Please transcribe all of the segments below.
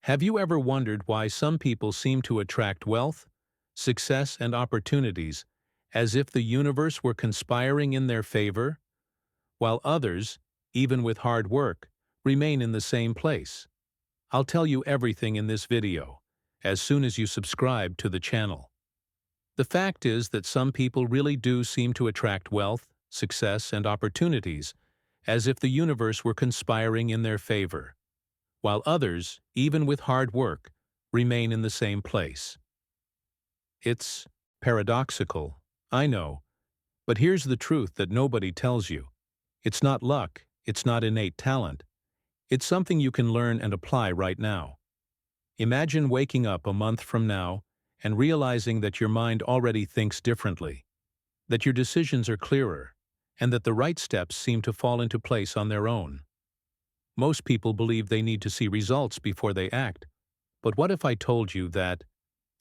Have you ever wondered why some people seem to attract wealth, success, and opportunities as if the universe were conspiring in their favor, while others, even with hard work, remain in the same place? I'll tell you everything in this video, as soon as you subscribe to the channel. The fact is that some people really do seem to attract wealth, success, and opportunities as if the universe were conspiring in their favor, while others, even with hard work, remain in the same place. It's paradoxical, I know, but here's the truth that nobody tells you. It's not luck, it's not innate talent. It's something you can learn and apply right now. Imagine waking up a month from now and realizing that your mind already thinks differently, that your decisions are clearer, and that the right steps seem to fall into place on their own. Most people believe they need to see results before they act, but what if I told you that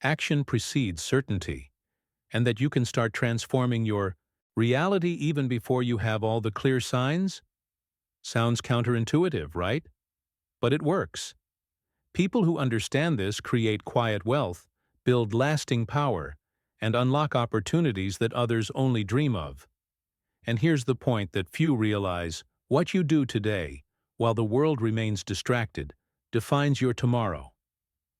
action precedes certainty, and that you can start transforming your reality even before you have all the clear signs? Sounds counterintuitive, right? But it works. People who understand this create quiet wealth, build lasting power, and unlock opportunities that others only dream of. And here's the point that few realize: what you do today, while the world remains distracted, defines your tomorrow.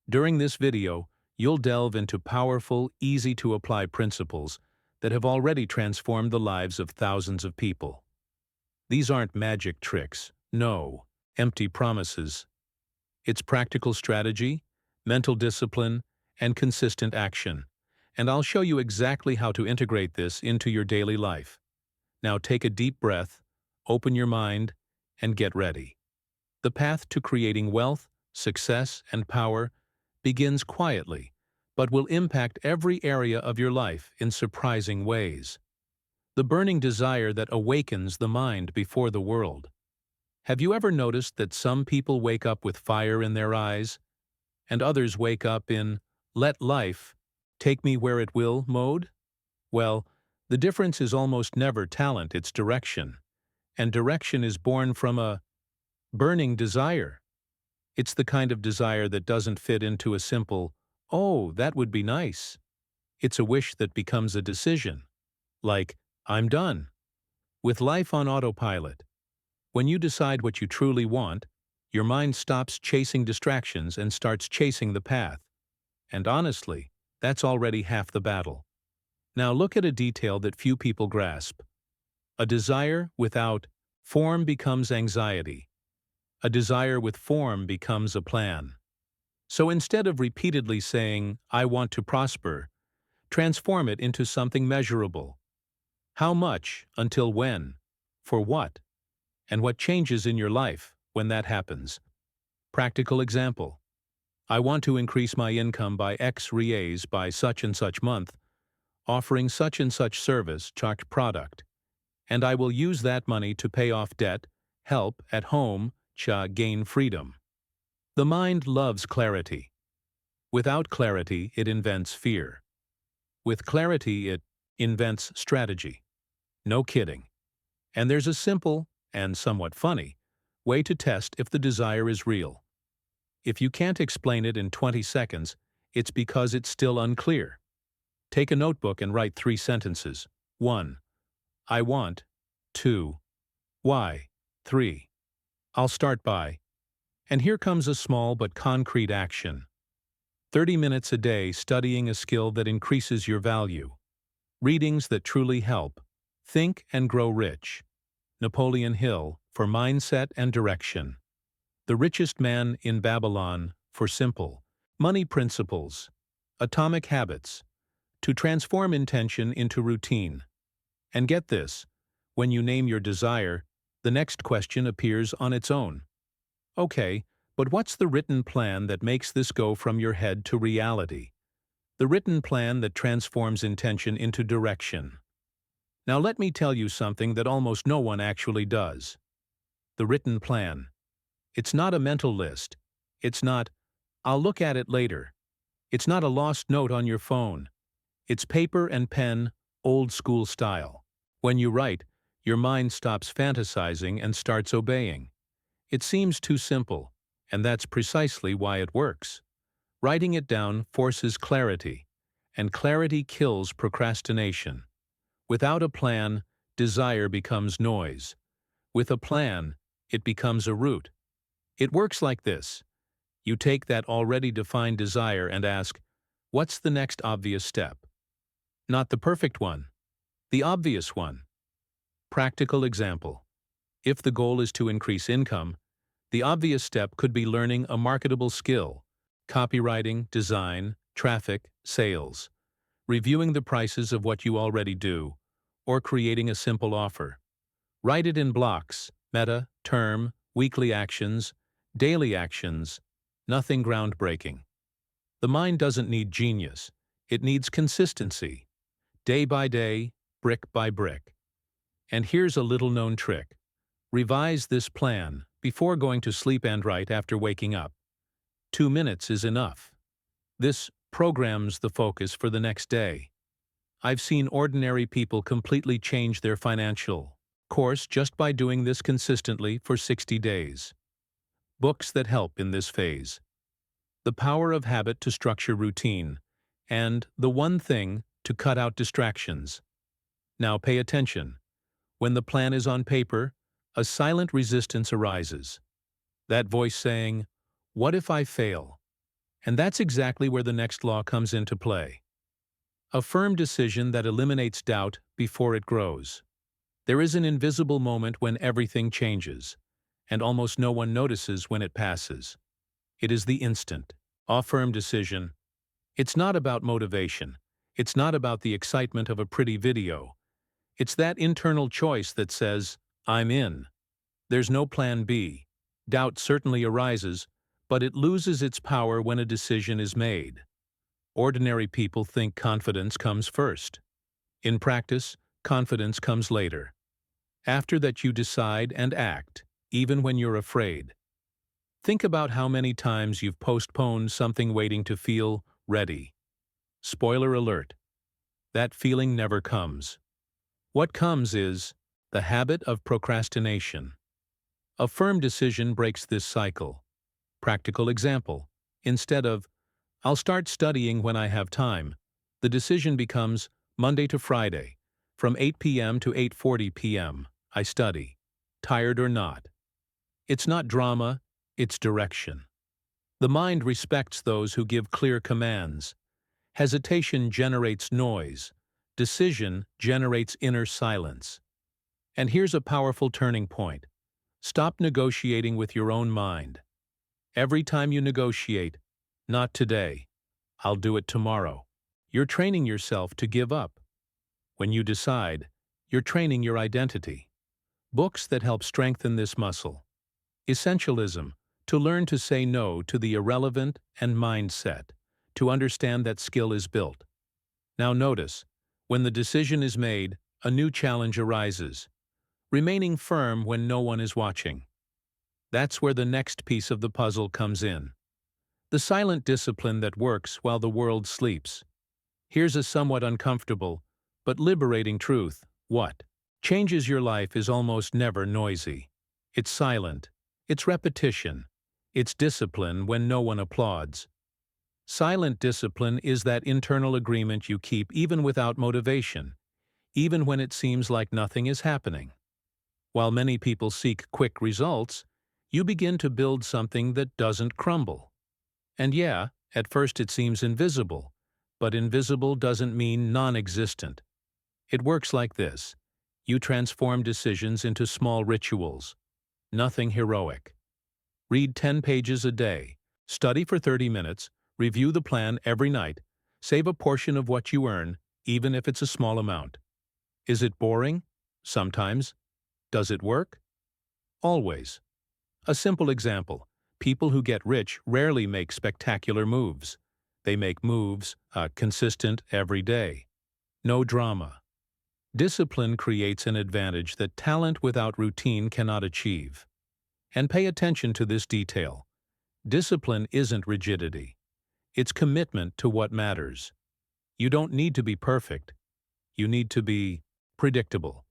During this video, you'll delve into powerful, easy-to-apply principles that have already transformed the lives of thousands of people. These aren't magic tricks, no, empty promises. It's practical strategy, mental discipline, and consistent action. And I'll show you exactly how to integrate this into your daily life. Now take a deep breath, open your mind, and get ready. The path to creating wealth, success, and power begins quietly, but will impact every area of your life in surprising ways. The burning desire that awakens the mind before the world. Have you ever noticed that some people wake up with fire in their eyes, and others wake up in "let life take me where it will" mode? Well, the difference is almost never talent, it's direction. And direction is born from a burning desire. It's the kind of desire that doesn't fit into a simple, "oh, that would be nice." It's a wish that becomes a decision. Like, "I'm done." With life on autopilot. When you decide what you truly want, your mind stops chasing distractions and starts chasing the path. And honestly, that's already half the battle. Now look at a detail that few people grasp. A desire without form becomes anxiety. A desire with form becomes a plan. So instead of repeatedly saying, "I want to prosper," transform it into something measurable. How much, until when, for what, and what changes in your life when that happens. Practical example. I want to increase my income by X reais by such and such month, offering such and such service, charged product. And I will use that money to pay off debt, help at home, gain freedom. The mind loves clarity. Without clarity, it invents fear. With clarity, it invents strategy. No kidding. And there's a simple, and somewhat funny, way to test if the desire is real. If you can't explain it in 20 seconds, it's because it's still unclear. Take a notebook and write 3 sentences. 1. I want. 2. Why. 3. I'll start by. And here comes a small but concrete action. 30 minutes a day studying a skill that increases your value. Readings that truly help. Think and Grow Rich. Napoleon Hill, for mindset and direction. The Richest Man in Babylon, for simple money principles. Atomic Habits, to transform intention into routine. And get this, when you name your desire, the next question appears on its own. Okay, but what's the written plan that makes this go from your head to reality? The written plan that transforms intention into direction. Now let me tell you something that almost no one actually does. The written plan. It's not a mental list. It's not, "I'll look at it later." It's not a lost note on your phone. It's paper and pen, old school style. When you write, your mind stops fantasizing and starts obeying. It seems too simple, And that's precisely why it works. Writing it down forces clarity, and clarity kills procrastination. Without a plan, desire becomes noise. With a plan, it becomes a route. It works like this. You take that already defined desire and ask, what's the next obvious step? Not the perfect one, the obvious one. Practical example. If the goal is to increase income, the obvious step could be learning a marketable skill, copywriting, design, traffic, sales, reviewing the prices of what you already do, or creating a simple offer. Write it in blocks, meta, term, weekly actions, daily actions, nothing groundbreaking. The mind doesn't need genius, it needs consistency, day by day, brick by brick. And here's a little-known trick. Revise this plan before going to sleep and right after waking up. 2 minutes is enough. This programs the focus for the next day. I've seen ordinary people completely change their financial course just by doing this consistently for 60 days. Books that help in this phase. The Power of Habit to Structure Routine, and The One Thing to Cut Out Distractions. Now pay attention. When the plan is on paper, a silent resistance arises. That voice saying, "What if I fail?" And that's exactly where the next law comes into play. A firm decision that eliminates doubt before it grows. There is an invisible moment when everything changes, and almost no one notices when it passes. It is the instant. A firm decision. It's not about motivation. It's not about the excitement of a pretty video. It's that internal choice that says, "I'm in." There's no plan B. Doubt certainly arises, but it loses its power when a decision is made. Ordinary people think confidence comes first. In practice, confidence comes later. After that you decide and act, even when you're afraid. Think about how many times you've postponed something waiting to feel ready. Spoiler alert. That feeling never comes. What comes is the habit of procrastination. A firm decision breaks this cycle. Practical example. Instead of, "I'll start studying when I have time," the decision becomes, "Monday to Friday, from 8 p.m. to 8:40 p.m., I study, tired or not." It's not drama, it's direction. The mind respects those who give clear commands. Hesitation generates noise. Decision generates inner silence. And here's a powerful turning point. Stop negotiating with your own mind. Every time you negotiate, "Not today, I'll do it tomorrow," you're training yourself to give up. When you decide, you're training your identity. Books that help strengthen this muscle. Essentialism, to learn to say no to the irrelevant, and Mindset, to understand that skill is built. Now notice, when the decision is made, a new challenge arises. Remaining firm when no one is watching. That's where the next piece of the puzzle comes in. The silent discipline that works while the world sleeps. Here's a somewhat uncomfortable, but liberating truth. What changes your life is almost never noisy. It's silent. It's repetition. It's discipline when no one applauds. Silent discipline is that internal agreement you keep even without motivation, even when it seems like nothing is happening. While many people seek quick results, you begin to build something that doesn't crumble. And yeah, at first it seems invisible, but invisible doesn't mean non-existent. It works like this. You transform decisions into small rituals. Nothing heroic. Read 10 pages a day, study for 30 minutes, review the plan every night, save a portion of what you earn, even if it's a small amount. Is it boring? Sometimes. Does it work? Always. A simple example. People who get rich rarely make spectacular moves. They make moves, consistent every day. No drama. Discipline creates an advantage that talent without routine cannot achieve. And pay attention to this detail. Discipline isn't rigidity. It's commitment to what matters. You don't need to be perfect. You need to be predictable.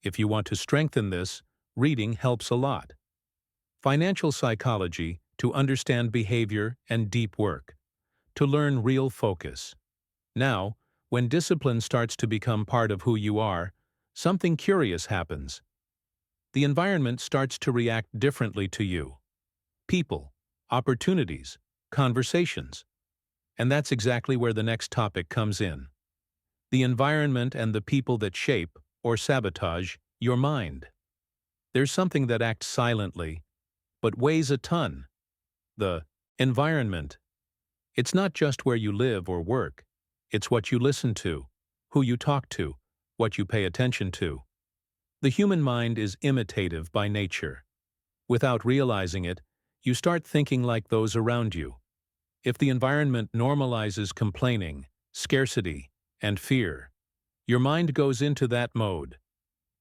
If you want to strengthen this, reading helps a lot. Financial psychology to understand behavior and deep work, to learn real focus. Now, when discipline starts to become part of who you are, something curious happens. The environment starts to react differently to you. People, opportunities, conversations. And that's exactly where the next topic comes in. The environment and the people that shape, or sabotage, your mind. There's something that acts silently, but weighs a ton. The environment. It's not just where you live or work. It's what you listen to, who you talk to, what you pay attention to. The human mind is imitative by nature. Without realizing it, you start thinking like those around you. If the environment normalizes complaining, scarcity, and fear, your mind goes into that mode.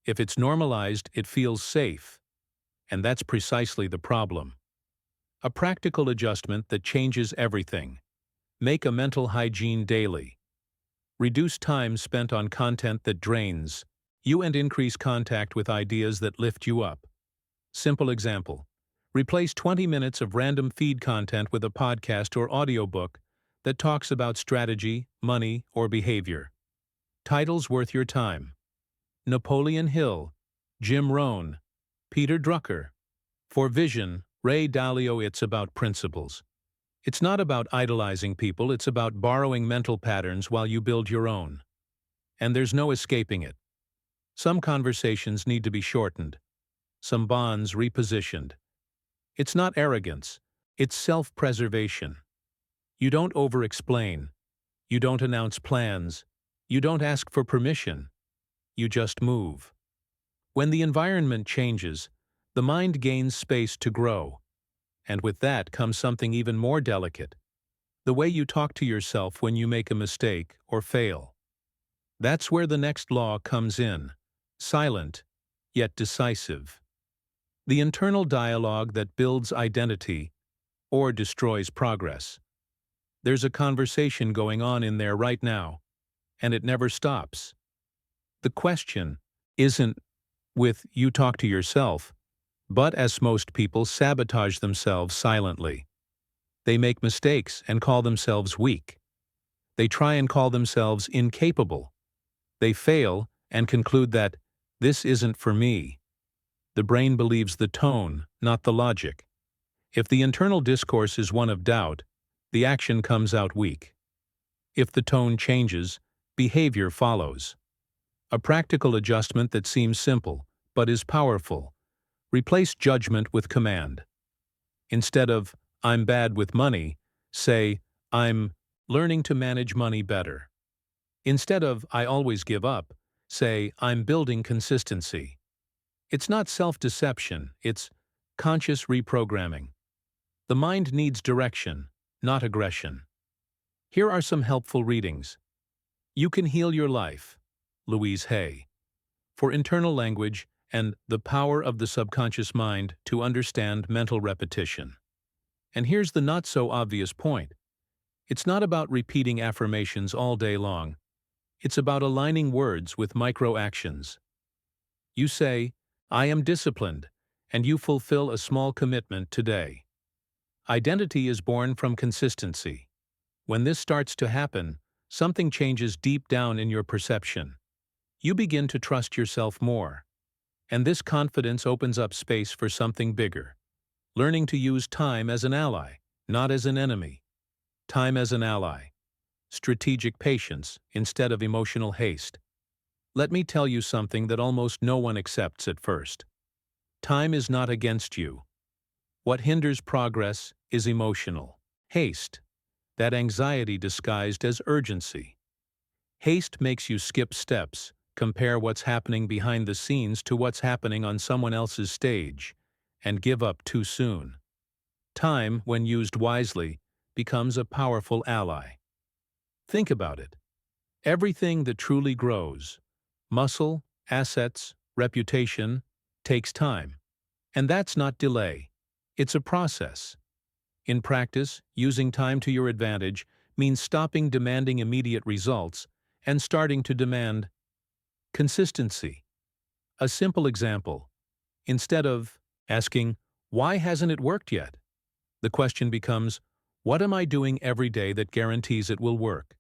If it's normalized, it feels safe. And that's precisely the problem. A practical adjustment that changes everything. Make a mental hygiene daily. Reduce time spent on content that drains you and increase contact with ideas that lift you up. Simple example. Replace 20 minutes of random feed content with a podcast or audiobook that talks about strategy, money, or behavior. Titles worth your time. Napoleon Hill, Jim Rohn, Peter Drucker. For Vision, Ray Dalio. It's about principles. It's not about idolizing people, it's about borrowing mental patterns while you build your own. And there's no escaping it. Some conversations need to be shortened. Some bonds repositioned. It's not arrogance. It's self-preservation. You don't over-explain. You don't announce plans. You don't ask for permission. You just move. When the environment changes, the mind gains space to grow. And with that comes something even more delicate. The way you talk to yourself when you make a mistake or fail. That's where the next law comes in. Silent, yet decisive. The internal dialogue that builds identity or destroys progress. There's a conversation going on in there right now, and it never stops. The question isn't with you talk to yourself, but as most people sabotage themselves silently. They make mistakes and call themselves weak. They try and call themselves incapable. They fail and conclude that this isn't for me. The brain believes the tone, not the logic. If the internal discourse is one of doubt, the action comes out weak. If the tone changes, behavior follows. A practical adjustment that seems simple, but is powerful. Replace judgment with command. Instead of, "I'm bad with money," say, "I'm learning to manage money better." Instead of, "I always give up," say, "I'm building consistency." It's not self-deception, it's conscious reprogramming. The mind needs direction, not aggression. Here are some helpful readings. You Can Heal Your Life, Louise Hay. For internal language and the power of the subconscious mind to understand mental repetition. And here's the not-so-obvious point. It's not about repeating affirmations all day long. It's about aligning words with micro-actions. You say, "I am disciplined," and you fulfill a small commitment today. Identity is born from consistency. When this starts to happen, something changes deep down in your perception. You begin to trust yourself more. And this confidence opens up space for something bigger. Learning to use time as an ally, not as an enemy. Time as an ally. Strategic patience instead of emotional haste. Let me tell you something that almost no one accepts at first. Time is not against you. What hinders progress is emotional haste, that anxiety disguised as urgency. Haste makes you skip steps, compare what's happening behind the scenes to what's happening on someone else's stage, and give up too soon. Time, when used wisely, becomes a powerful ally. Think about it. Everything that truly grows, muscle, assets, reputation, takes time. And that's not delay. It's a process. In practice, using time to your advantage means stopping demanding immediate results and starting to demand consistency. A simple example. Instead of asking, "Why hasn't it worked yet?" The question becomes, what am I doing every day that guarantees it will work?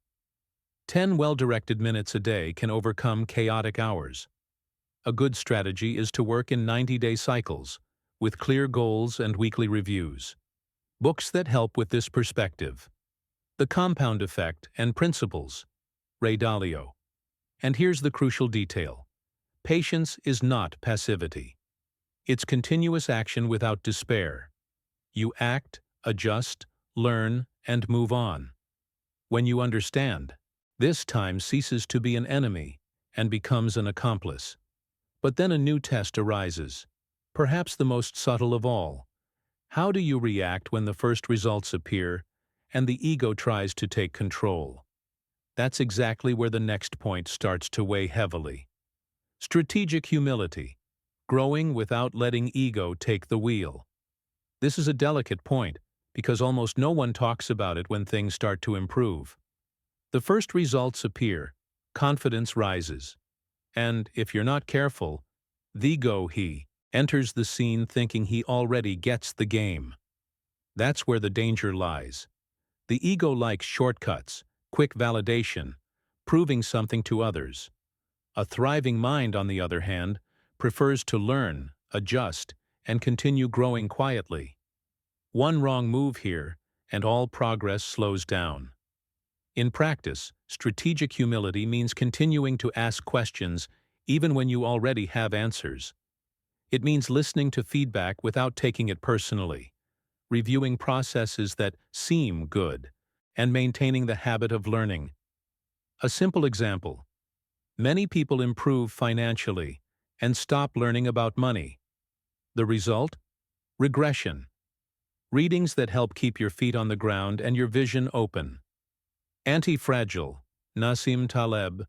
10 well-directed minutes a day can overcome chaotic hours. A good strategy is to work in 90-day cycles, with clear goals and weekly reviews. Books that help with this perspective. The Compound Effect and Principles, Ray Dalio. And here's the crucial detail. Patience is not passivity. It's continuous action without despair. You act, adjust, learn, and move on. When you understand, this time ceases to be an enemy and becomes an accomplice. But then a new test arises, perhaps the most subtle of all. How do you react when the first results appear and the ego tries to take control? That's exactly where the next point starts to weigh heavily. Strategic humility, growing without letting ego take the wheel. This is a delicate point because almost no one talks about it when things start to improve. The first results appear, confidence rises, and if you're not careful, the ego enters the scene thinking he already gets the game. That's where the danger lies. The ego likes shortcuts, quick validation, proving something to others. A thriving mind, on the other hand, prefers to learn, adjust, and continue growing quietly. One wrong move here, and all progress slows down. In practice, strategic humility means continuing to ask questions even when you already have answers. It means listening to feedback without taking it personally, reviewing processes that seem good, and maintaining the habit of learning. A simple example. Many people improve financially and stop learning about money. The result? Regression. Readings that help keep your feet on the ground and your vision open. Anti-Fragile, Nassim Taleb,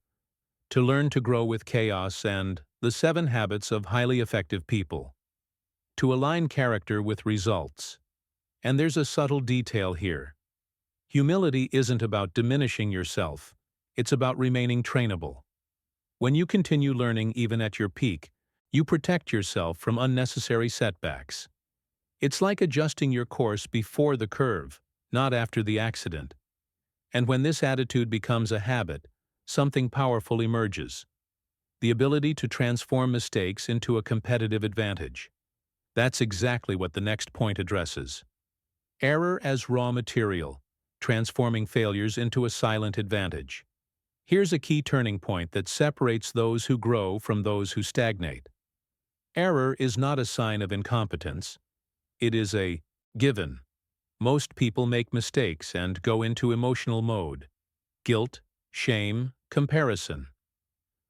To Learn to Grow with Chaos, and The 7 Habits of Highly Effective People. To align character with results. And there's a subtle detail here. Humility isn't about diminishing yourself, it's about remaining trainable. When you continue learning even at your peak, you protect yourself from unnecessary setbacks. It's like adjusting your course before the curve, not after the accident. And when this attitude becomes a habit, something powerful emerges. The ability to transform mistakes into a competitive advantage. That's exactly what the next point addresses. Error as raw material, transforming failures into a silent advantage. Here's a key turning point that separates those who grow from those who stagnate. Error is not a sign of incompetence. It is a given. Most people make mistakes and go into emotional mode. Guilt, shame, comparison.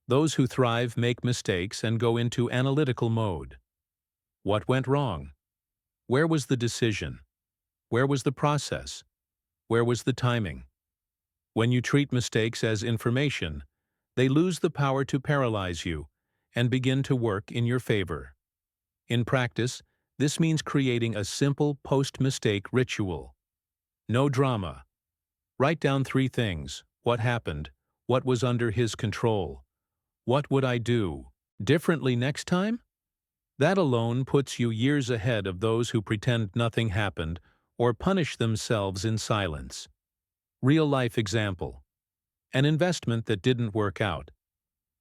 Those who thrive make mistakes and go into analytical mode. What went wrong? Where was the decision? Where was the process? Where was the timing? When you treat mistakes as information, they lose the power to paralyze you and begin to work in your favor. In practice, this means creating a simple post-mistake ritual. No drama. Write down 3 things: what happened, what was under his control, what would I do differently next time? That alone puts you years ahead of those who pretend nothing happened or punish themselves in silence. Real-life example. An investment that didn't work out.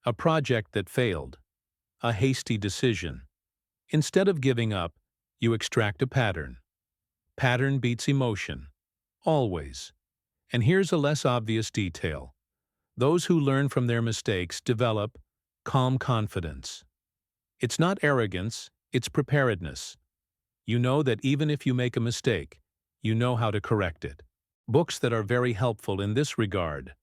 A project that failed. A hasty decision. Instead of giving up, you extract a pattern. Pattern beats emotion. Always. And here's a less obvious detail. Those who learn from their mistakes develop calm confidence. It's not arrogance, it's preparedness. You know that even if you make a mistake, you know how to correct it. Books that are very helpful in this regard.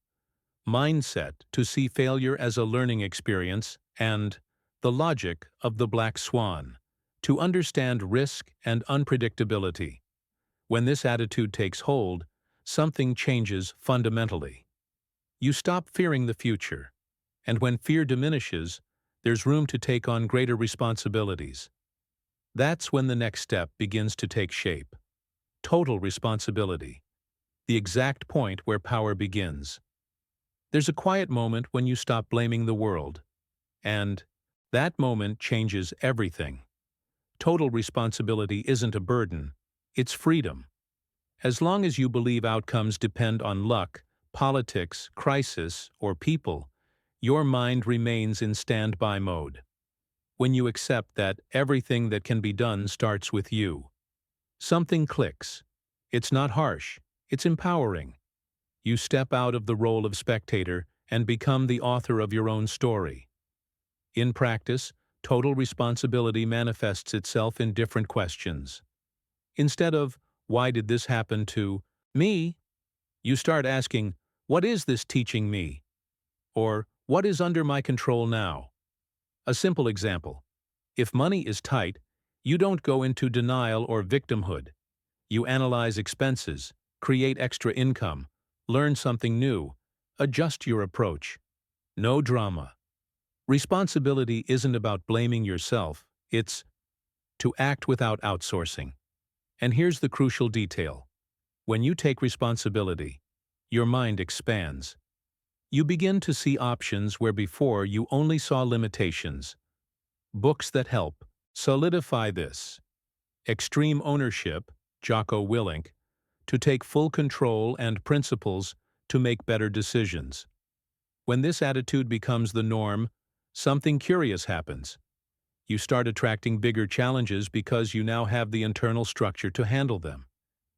Mindset, To See Failure as a Learning Experience, and The Logic of the Black Swan, to understand risk and unpredictability. When this attitude takes hold, something changes fundamentally. You stop fearing the future, and when fear diminishes, there's room to take on greater responsibilities. That's when the next step begins to take shape. Total responsibility. The exact point where power begins. There's a quiet moment when you stop blaming the world, and that moment changes everything. Total responsibility isn't a burden, it's freedom. As long as you believe outcomes depend on luck, politics, crisis, or people, your mind remains in standby mode. When you accept that everything that can be done starts with you, something clicks. It's not harsh, it's empowering. You step out of the role of spectator and become the author of your own story. In practice, total responsibility manifests itself in different questions. Instead of, "Why did this happen to me?" you start asking, "What is this teaching me?" Or, "What is under my control now?" A simple example. If money is tight, you don't go into denial or victimhood. You analyze expenses, create extra income, learn something new, adjust your approach. No drama. Responsibility isn't about blaming yourself, it's to act without outsourcing. And here's the crucial detail. When you take responsibility, your mind expands. You begin to see options where before you only saw limitations. Books that help solidify this. Extreme Ownership, Jocko Willink, to take full control and principles to make better decisions. When this attitude becomes the norm, something curious happens. You start attracting bigger challenges because you now have the internal structure to handle them.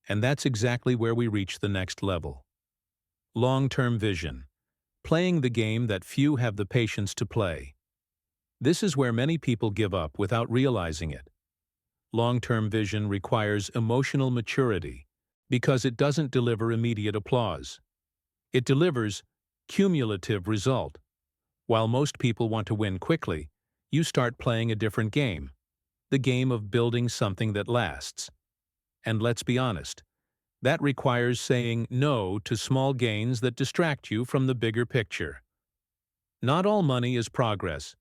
And that's exactly where we reach the next level. Long-term vision. Playing the game that few have the patience to play. This is where many people give up without realizing it. Long-term vision requires emotional maturity because it doesn't deliver immediate applause. It delivers cumulative result. While most people want to win quickly, you start playing a different game, the game of building something that lasts. And let's be honest, that requires saying no to small gains that distract you from the bigger picture. Not all money is progress.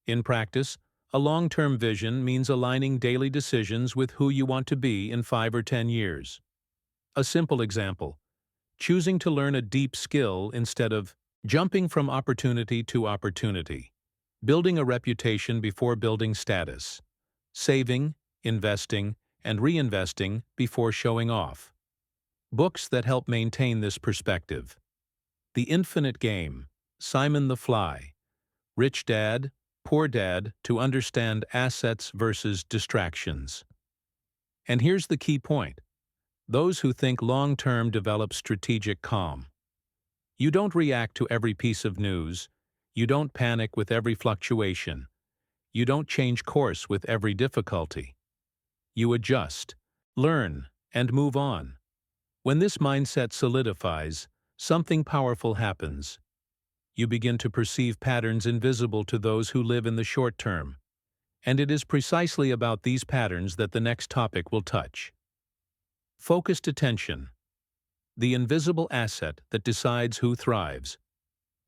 In practice, a long-term vision means aligning daily decisions with who you want to be in 5 or 10 years. A simple example: choosing to learn a deep skill instead of jumping from opportunity to opportunity, building a reputation before building status, saving, investing, and reinvesting before showing off. Books that help maintain this perspective. The Infinite Game, Simon the Fly, Rich Dad, Poor Dad to understand assets versus distractions. And here's the key point. Those who think long-term develop strategic calm. You don't react to every piece of news. You don't panic with every fluctuation. You don't change course with every difficulty. You adjust, learn, and move on. When this mindset solidifies, something powerful happens. You begin to perceive patterns invisible to those who live in the short term. And it is precisely about these patterns that the next topic will touch. Focused attention. The invisible asset that decides who thrives.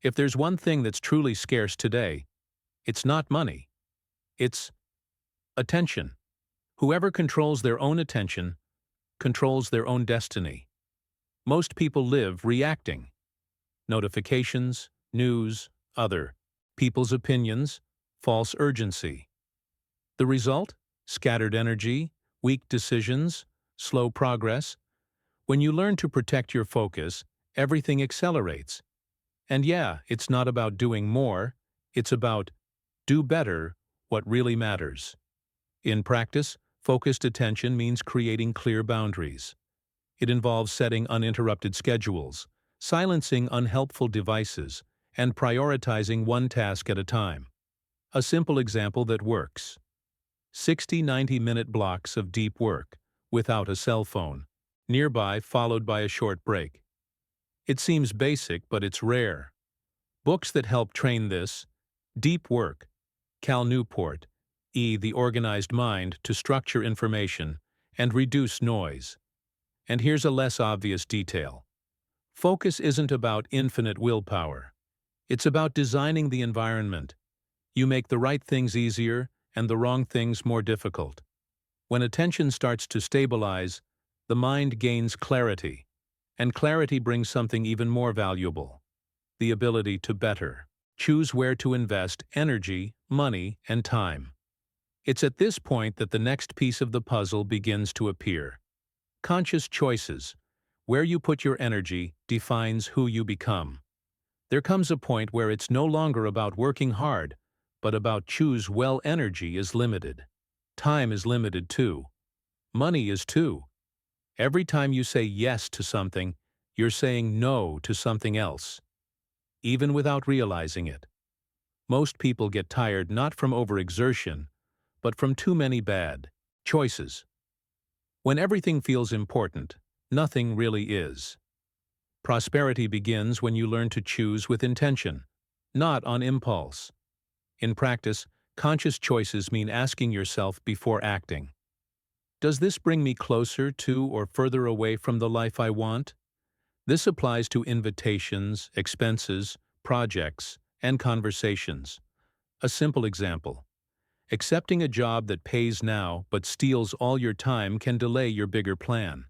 If there's one thing that's truly scarce today, it's not money. It's attention. Whoever controls their own attention controls their own destiny. Most people live reacting. Notifications, news, other people's opinions, false urgency. The result? Scattered energy, weak decisions, slow progress. When you learn to protect your focus, everything accelerates. And yeah, it's not about doing more, it's about do better what really matters. In practice, focused attention means creating clear boundaries. It involves setting uninterrupted schedules, silencing unhelpful devices, and prioritizing one task at a time. A simple example that works. 60-90-minute blocks of deep work, without a cell phone, nearby followed by a short break. It seems basic, but it's rare. Books that help train this: Deep Work, Cal Newport, The Organized Mind to Structure Information and Reduce Noise. And here's a less obvious detail. Focus isn't about infinite willpower. It's about designing the environment. You make the right things easier and the wrong things more difficult. When attention starts to stabilize, the mind gains clarity, and clarity brings something even more valuable: the ability to better choose where to invest energy, money, and time. It's at this point that the next piece of the puzzle begins to appear. Conscious choices. Where you put your energy defines who you become. There comes a point where it's no longer about working hard, but about choose well. Energy is limited. Time is limited too. Money is too. Every time you say yes to something, you're saying no to something else, even without realizing it. Most people get tired not from overexertion, but from too many bad choices. When everything feels important, nothing really is. Prosperity begins when you learn to choose with intention, not on impulse. In practice, conscious choices mean asking yourself before acting. Does this bring me closer to or further away from the life I want? This applies to invitations, expenses, projects, and conversations. A simple example. Accepting a job that pays now but steals all your time can delay your bigger plan.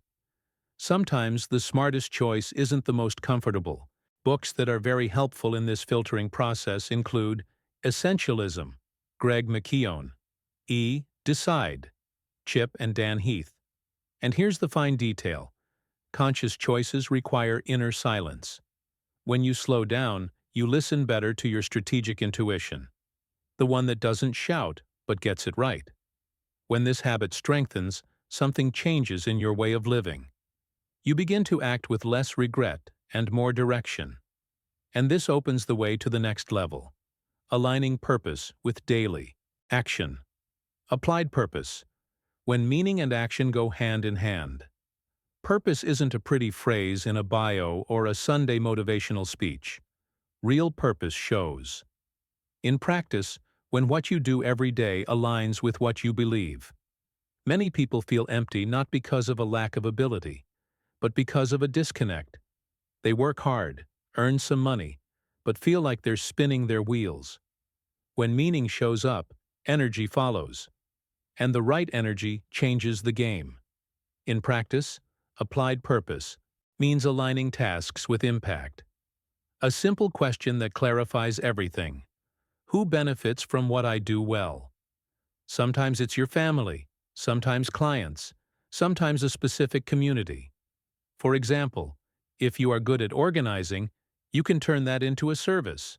Sometimes the smartest choice isn't the most comfortable. Books that are very helpful in this filtering process include Essentialism, Greg McKeown, Decide, Chip and Dan Heath. And here's the fine detail. Conscious choices require inner silence. When you slow down, you listen better to your strategic intuition, the one that doesn't shout but gets it right. When this habit strengthens, something changes in your way of living. You begin to act with less regret and more direction. And this opens the way to the next level, aligning purpose with daily action. Applied purpose. When meaning and action go hand in hand. Purpose isn't a pretty phrase in a bio or a Sunday motivational speech. Real purpose shows. In practice, when what you do every day aligns with what you believe. Many people feel empty not because of a lack of ability, but because of a disconnect. They work hard, earn some money, but feel like they're spinning their wheels. When meaning shows up, energy follows. And the right energy changes the game. In practice, applied purpose means aligning tasks with impact. A simple question that clarifies everything. Who benefits from what I do well? Sometimes it's your family, sometimes clients, sometimes a specific community. For example, if you are good at organizing, you can turn that into a service.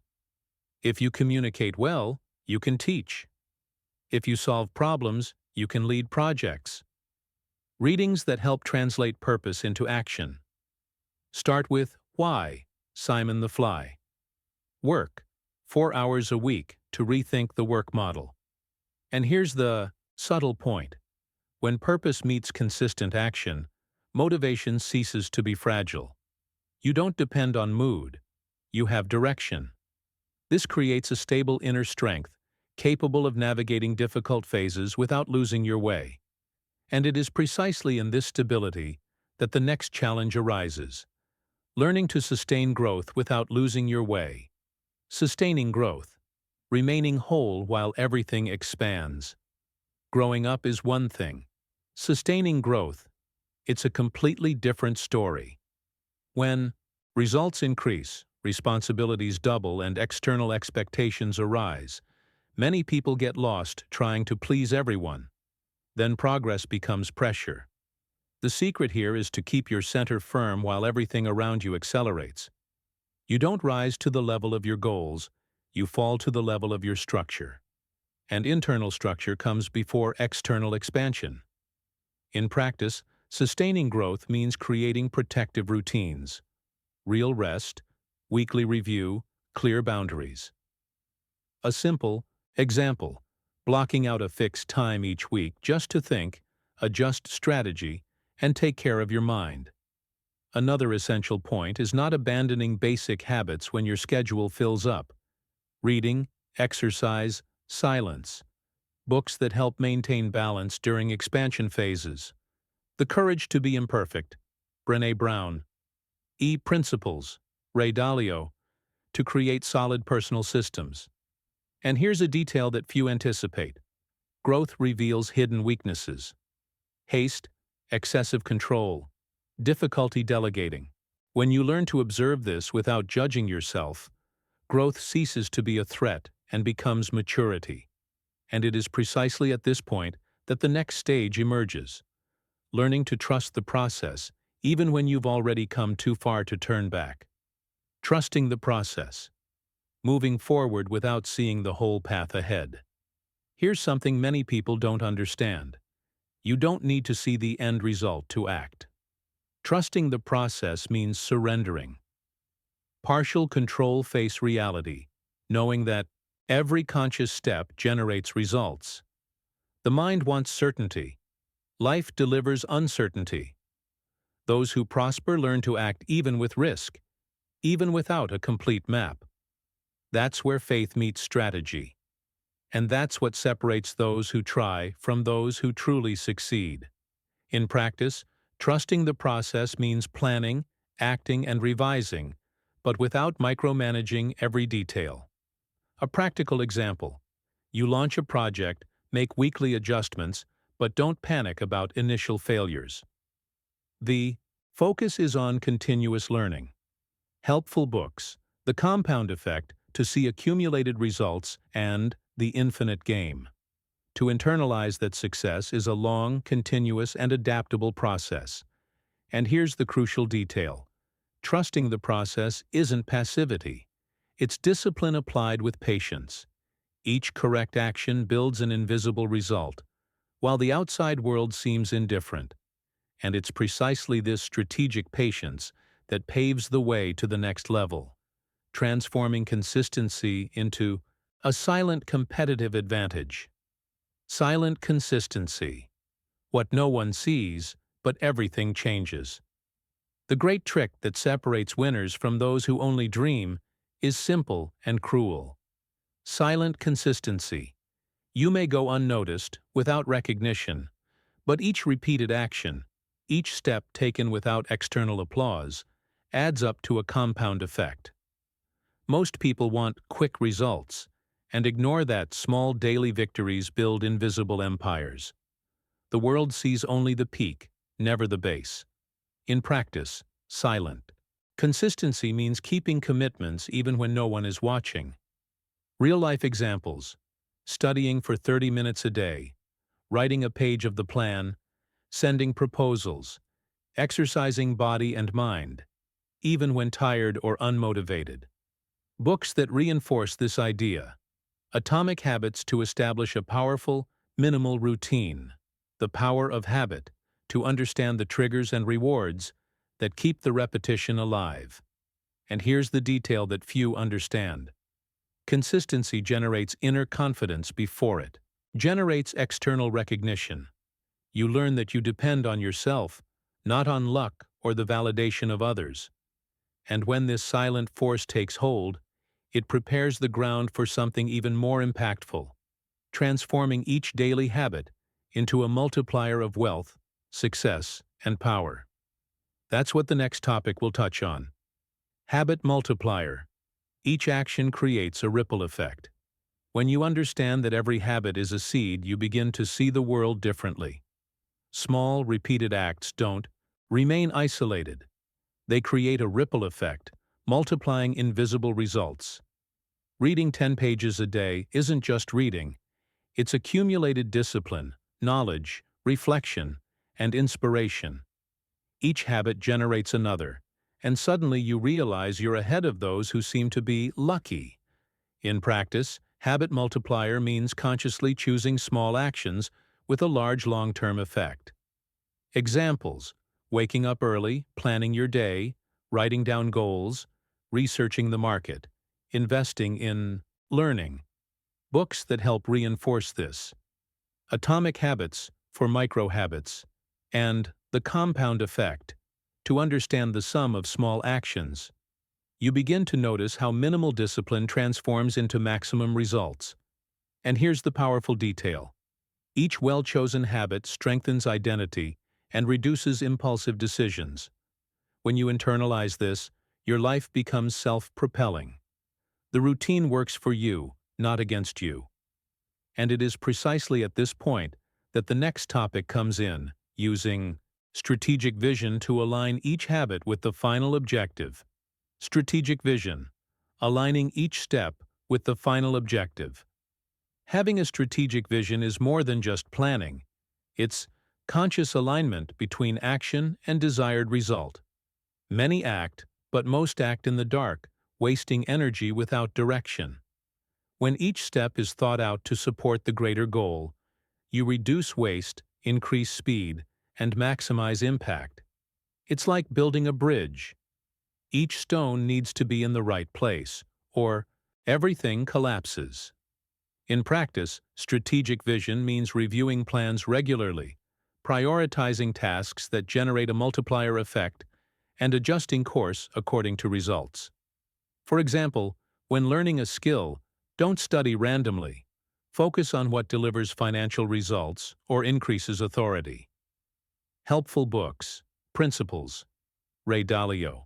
If you communicate well, you can teach. If you solve problems, you can lead projects. Readings that help translate purpose into action. Start with Why, Simon the Fly. Work, 4 hours a week to rethink the work model. And here's the subtle point. When purpose meets consistent action, motivation ceases to be fragile. You don't depend on mood. You have direction. This creates a stable inner strength, capable of navigating difficult phases without losing your way. And it is precisely in this stability that the next challenge arises. Learning to sustain growth without losing your way. Sustaining growth. Remaining whole while everything expands. Growing up is one thing. Sustaining growth, it's a completely different story. When results increase, responsibilities double, and external expectations arise, many people get lost trying to please everyone. Then progress becomes pressure. The secret here is to keep your center firm while everything around you accelerates. You don't rise to the level of your goals, you fall to the level of your structure. And internal structure comes before external expansion. In practice, sustaining growth means creating protective routines. Real rest, weekly review, clear boundaries. A simple example, blocking out a fixed time each week just to think, adjust strategy, and take care of your mind. Another essential point is not abandoning basic habits when your schedule fills up. Reading, exercise, silence. Books that help maintain balance during expansion phases. The Courage to be Imperfect, Brené Brown. Principles, Ray Dalio, to create solid personal systems. And here's a detail that few anticipate. Growth reveals hidden weaknesses. Haste, excessive control, difficulty delegating. When you learn to observe this without judging yourself, growth ceases to be a threat and becomes maturity. And it is precisely at this point that the next stage emerges. learning to trust the process, even when you've already come too far to turn back. Trusting the process. Moving forward without seeing the whole path ahead. Here's something many people don't understand. You don't need to see the end result to act. Trusting the process means surrendering. Partial control face reality, knowing that every conscious step generates results. The mind wants certainty. Life delivers uncertainty. Those who prosper learn to act even with risk, even without a complete map. That's where faith meets strategy. And that's what separates those who try from those who truly succeed. In practice, trusting the process means planning, acting, and revising, but without micromanaging every detail. A practical example. You launch a project, make weekly adjustments, but don't panic about initial failures. The focus is on continuous learning. Helpful books, The Compound Effect, to see accumulated results, and The Infinite Game. To internalize that success is a long, continuous, and adaptable process. And here's the crucial detail. Trusting the process isn't passivity. It's discipline applied with patience. Each correct action builds an invisible result, while the outside world seems indifferent. And it's precisely this strategic patience that paves the way to the next level, transforming consistency into a silent competitive advantage. Silent consistency. What no one sees, but everything changes. The great trick that separates winners from those who only dream is simple and cruel. Silent consistency. You may go unnoticed, without recognition, but each repeated action, each step taken without external applause, adds up to a compound effect. Most people want quick results, and ignore that small daily victories build invisible empires. The world sees only the peak, never the base. In practice, silent consistency means keeping commitments even when no one is watching. Real-life examples: studying for 30 minutes a day, writing a page of the plan, sending proposals, exercising body and mind, even when tired or unmotivated. Books that reinforce this idea. Atomic Habits to establish a powerful, minimal routine. The Power of Habit to understand the triggers and rewards that keep the repetition alive. And here's the detail that few understand. Consistency generates inner confidence before it generates external recognition. You learn that you depend on yourself, not on luck or the validation of others. And when this silent force takes hold, it prepares the ground for something even more impactful, transforming each daily habit into a multiplier of wealth, success, and power. That's what the next topic will touch on. Habit multiplier. Each action creates a ripple effect. When you understand that every habit is a seed, you begin to see the world differently. Small, repeated acts don't remain isolated. They create a ripple effect, multiplying invisible results. Reading 10 pages a day isn't just reading. It's accumulated discipline, knowledge, reflection, and inspiration. Each habit generates another, and suddenly you realize you're ahead of those who seem to be lucky. In practice, habit multiplier means consciously choosing small actions with a large long-term effect. Examples: waking up early, planning your day, writing down goals, researching the market, investing in learning. Books that help reinforce this. Atomic Habits for Micro Habits, and The Compound Effect, to understand the sum of small actions. You begin to notice how minimal discipline transforms into maximum results. And here's the powerful detail. Each well-chosen habit strengthens identity and reduces impulsive decisions. When you internalize this, your life becomes self-propelling. The routine works for you, not against you. And it is precisely at this point that the next topic comes in, using strategic vision to align each habit with the final objective. Strategic vision, aligning each step with the final objective. Having a strategic vision is more than just planning. It's conscious alignment between action and desired result. Many act, but most act in the dark, wasting energy without direction. When each step is thought out to support the greater goal, you reduce waste, increase speed, and maximize impact. It's like building a bridge. Each stone needs to be in the right place, or everything collapses. In practice, strategic vision means reviewing plans regularly, prioritizing tasks that generate a multiplier effect, and adjusting course according to results. For example, when learning a skill, don't study randomly. Focus on what delivers financial results or increases authority. Helpful books, Principles, Ray Dalio.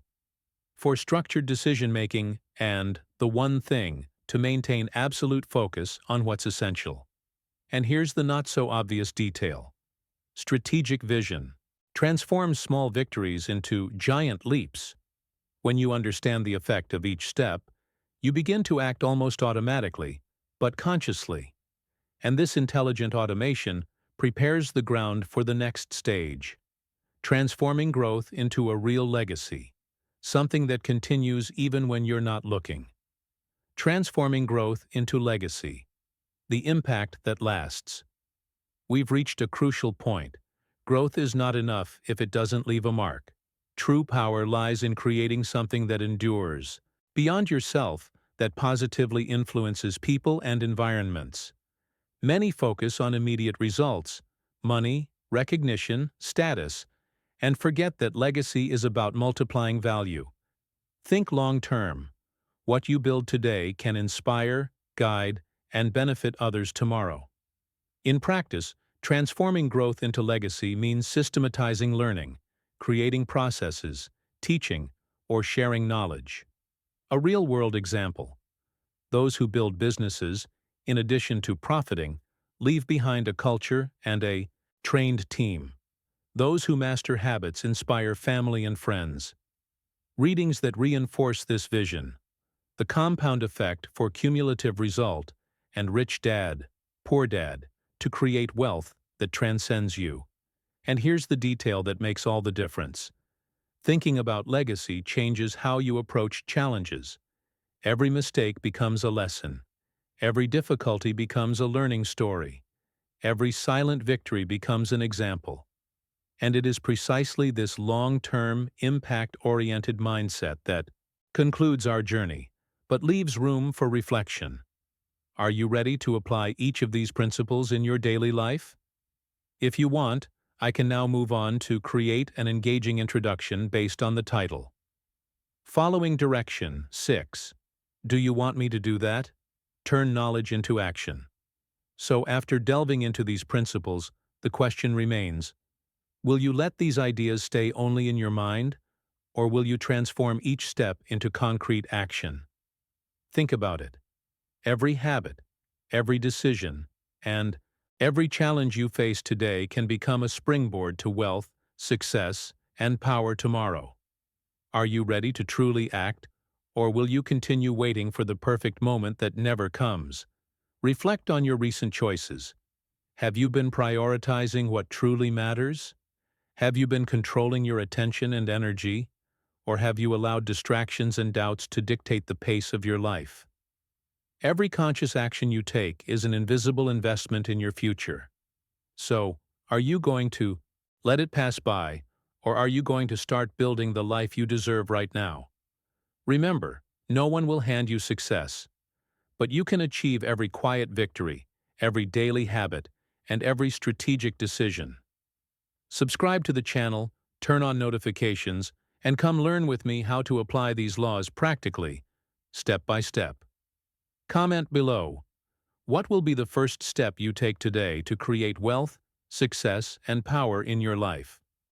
For structured decision-making and the one thing to maintain absolute focus on what's essential. And here's the not-so-obvious detail. Strategic vision transforms small victories into giant leaps. When you understand the effect of each step, you begin to act almost automatically, but consciously. And this intelligent automation prepares the ground for the next stage, transforming growth into a real legacy, something that continues even when you're not looking. Transforming growth into legacy, the impact that lasts. We've reached a crucial point. Growth is not enough if it doesn't leave a mark. True power lies in creating something that endures, beyond yourself, that positively influences people and environments. Many focus on immediate results, money, recognition, status, and forget that legacy is about multiplying value. Think long-term. What you build today can inspire, guide, and benefit others tomorrow. In practice, transforming growth into legacy means systematizing learning, creating processes, teaching, or sharing knowledge. A real-world example. Those who build businesses, in addition to profiting, leave behind a culture and a trained team. Those who master habits inspire family and friends. Readings that reinforce this vision. The Compound Effect for Cumulative Result, and Rich Dad, Poor Dad, to create wealth that transcends you. And here's the detail that makes all the difference. Thinking about legacy changes how you approach challenges. Every mistake becomes a lesson. Every difficulty becomes a learning story. Every silent victory becomes an example. And it is precisely this long-term, impact-oriented mindset that concludes our journey, but leaves room for reflection. Are you ready to apply each of these principles in your daily life? If you want, I can now move on to create an engaging introduction based on the title. Following Direction 6. Do you want me to do that? Turn knowledge into action. So after delving into these principles, the question remains, will you let these ideas stay only in your mind, or will you transform each step into concrete action? Think about it. Every habit, every decision, and every challenge you face today can become a springboard to wealth, success, and power tomorrow. Are you ready to truly act, or will you continue waiting for the perfect moment that never comes? Reflect on your recent choices. Have you been prioritizing what truly matters? Have you been controlling your attention and energy, or have you allowed distractions and doubts to dictate the pace of your life? Every conscious action you take is an invisible investment in your future. So, are you going to let it pass by, or are you going to start building the life you deserve right now? Remember, no one will hand you success, but you can achieve every quiet victory, every daily habit, and every strategic decision. Subscribe to the channel, turn on notifications, and come learn with me how to apply these laws practically, step by step. Comment below. What will be the first step you take today to create wealth, success, and power in your life?